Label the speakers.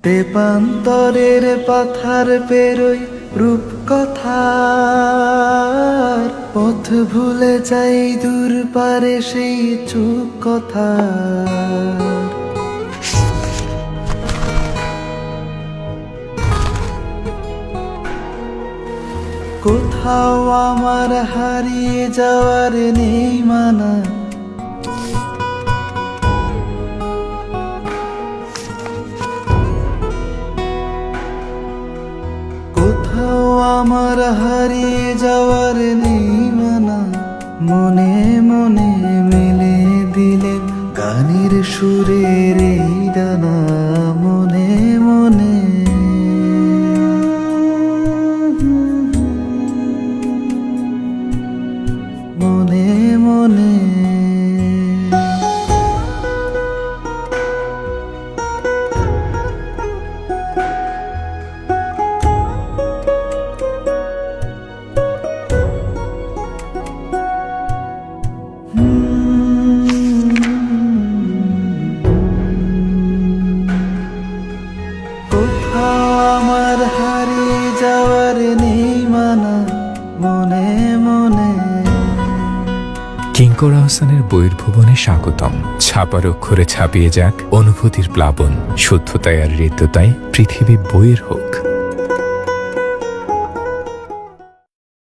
Speaker 1: তেপান্তরের পাথার পেরোই রূপকথার পথ ভুলে যাই দূর পারে সেই চুপ কথা। কোথাও আমার হারিয়ে যাওয়ার নেই মানা, কোথাও আমার হারিয়ে যাওয়ার নেই মানা। মনে মনে মেলে দিলে গানের সুরের এই ডানা, মনে মনে মনে মনে কোথাও আমার হারিয়ে যাওয়ার নেই মানা, মনে মনে।
Speaker 2: কিঙ্কর আহসানের বইয়ের ভুবনে স্বাগতম। ছাপার অক্ষরে ছাপিয়ে যাক অনুভূতির প্লাবন, শুদ্ধতায় আর হৃদ্যতায় পৃথিবী বইয়ের হোক।